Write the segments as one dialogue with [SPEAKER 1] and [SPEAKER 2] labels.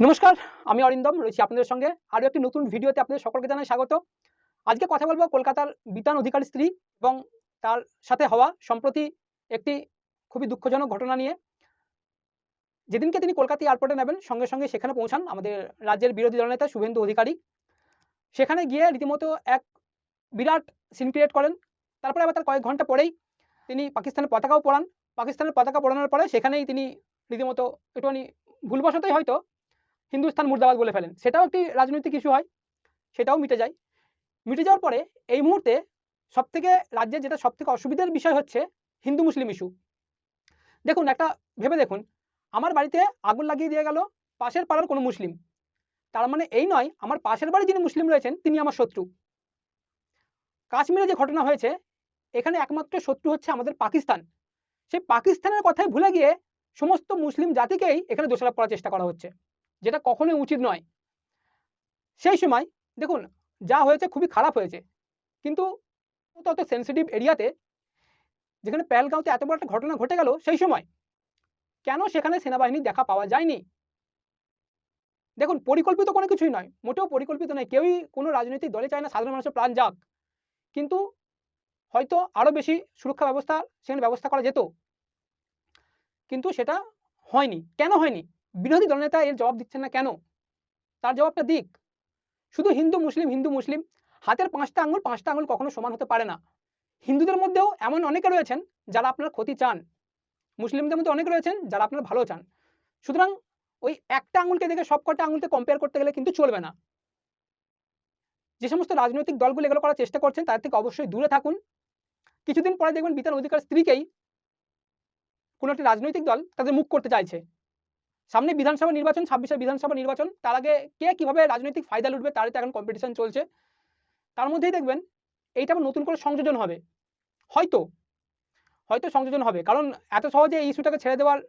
[SPEAKER 1] নমস্কার, আমি অরিন্দম রয়েছি আপনাদের সঙ্গে আরও একটি নতুন ভিডিওতে আপনাদের সকলকে জানাই স্বাগত। আজকে কথা বলবো কলকাতার বিতান অধিকারীর স্ত্রী এবং তার সাথে হওয়া সম্প্রতি একটি খুবই দুঃখজনক ঘটনা নিয়ে। যেদিনকে তিনি কলকাতা এয়ারপোর্টে নেবেন সঙ্গে সঙ্গে সেখানে পৌঁছান আমাদের রাজ্যের বিরোধী দলনেতা শুভেন্দু অধিকারী। সেখানে গিয়ে রীতিমতো এক বিরাট সিন ক্রিয়েট করেন। তারপরে আবার তার কয়েক ঘন্টা পরেই তিনি পাকিস্তানের পতাকাও পোড়ান। পাকিস্তানের পতাকা পোড়ানোর পরে সেখানেই তিনি রীতিমতো একটুখানি ভুলবশতই হয়তো হিন্দুস্তান মুর্দাবাদ বলে ফেলেন। সেটাও একটি রাজনৈতিক ইস্যু হয়, সেটাও মিটে যায়। মিটে যাওয়ার পরে এই মুহূর্তে সবথেকে রাজ্যের যেটা সবথেকে অসুবিধার বিষয় হচ্ছে হিন্দু মুসলিম ইস্যু। দেখুন, একটা ভেবে দেখুন, আমার বাড়িতে আগুন লাগিয়ে দিয়ে গেল পাশের পাড়ার কোনো মুসলিম। তার মানে এই নয় আমার পাশের বাড়ি যিনি মুসলিম রয়েছেন তিনি আমার শত্রু। কাশ্মীরে যে ঘটনা হয়েছে এখানে একমাত্র শত্রু হচ্ছে আমাদের পাকিস্তান। সেই পাকিস্তানের কথাই ভুলে গিয়ে সমস্ত মুসলিম জাতিকেই এখানে দোষারোপ করার চেষ্টা করা হচ্ছে, যেটা কখনোই উচিত নয়। সেই সময় দেখুন, যা হয়েছে খুবই খারাপ হয়েছে, কিন্তু তত সেন্সিটিভ এরিয়াতে যেখানে পেহেলগাঁওতে এত বড় একটা ঘটনা ঘটে গেল সেই সময় কেন সেখানে সেনাবাহিনীর দেখা পাওয়া যায়নি? দেখুন, পরিকল্পিত কোনো কিছুই নয়, মোটেও পরিকল্পিত নয়। কেউই কোনো রাজনৈতিক দলে চায় না সাধারণ মানুষের প্রাণ যাক, কিন্তু হয়তো আরো বেশি সুরক্ষা ব্যবস্থা সেখানে ব্যবস্থা করা যেত, কিন্তু সেটা হয়নি। কেন হয়নি? বিরোধী দলনেতা এর জবাব দিচ্ছেন না কেন? তার জবাবটা দিক। শুধু হিন্দু মুসলিম হিন্দু মুসলিম, হাতের পাঁচটা আঙুল কখনো সমান হতে পারে না। হিন্দুদের মধ্যেও এমন অনেকে রয়েছেন যারা আপনার ক্ষতি চান, মুসলিমদের মধ্যে অনেকে রয়েছেন যারা আপনার ভালো চান। সুতরাং ওই একটা আঙুলকে দেখে সবকটা আঙুলকে কম্পেয়ার করতে গেলে কিন্তু চলবে না। যে সমস্ত রাজনৈতিক দলগুলো এগুলো করার চেষ্টা করছেন তাদের থেকে অবশ্যই দূরে থাকুন। কিছুদিন পরে দেখবেন বিতান অধিকার স্ত্রীকেই কোনো একটি রাজনৈতিক দল তাদের মুখ করতে চাইছে। সামনে বিধানসভা নির্বাচন, 26 বিধানসভা নির্বাচন, তার আগে কে কিভাবে রাজনৈতিক ফায়দা লুটবে তারই তো এখন কম্পিটিশন চলছে। তার মধ্যেই দেখবেন এইটা আবার নতুন করে সংযোজন হবে। হয়তো হয়তো সংযোজন হবে, কারণ এত সহজে এই ইস্যুটাকে ছেড়ে দেওয়ার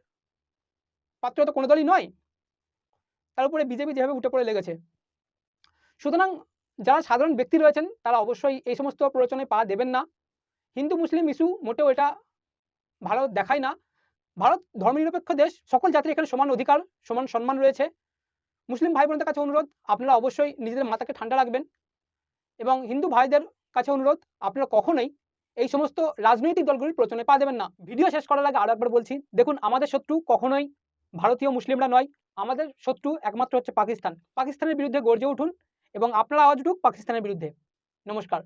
[SPEAKER 1] পাত্র তো কোনো দলই নয়। তার উপরে বিজেপি যেভাবে উঠে পড়ে লেগেছে। সুতরাং যারা সাধারণ ব্যক্তি রয়েছেন তারা অবশ্যই এই সমস্ত প্ররোচনায় পা দেবেন না। হিন্দু মুসলিম ইস্যু মোটেও এটা ভারত দেখায় না। ভারত ধর্মনিরপেক্ষ দেশ, সকল জাতির এখানে সমান অধিকার সমান সম্মান রয়েছে। মুসলিম ভাই বোনদের কাছে অনুরোধ, আপনারা অবশ্যই নিজেদের মাথাকে ঠান্ডা রাখবেন এবং হিন্দু ভাইদের কাছে অনুরোধ, আপনারা কখনোই এই সমস্ত রাজনৈতিক দলগুলির প্ররোচনায় পা দেবেন না। ভিডিও শেষ করার আগে আরো একবার বলছি, দেখুন আমাদের শত্রু কখনোই ভারতীয় মুসলিমরা নয়, আমাদের শত্রু একমাত্র হচ্ছে পাকিস্তান। পাকিস্তানের বিরুদ্ধে গর্জে উঠুন এবং আপনারা আওয়াজ উঠুক পাকিস্তানের বিরুদ্ধে। নমস্কার।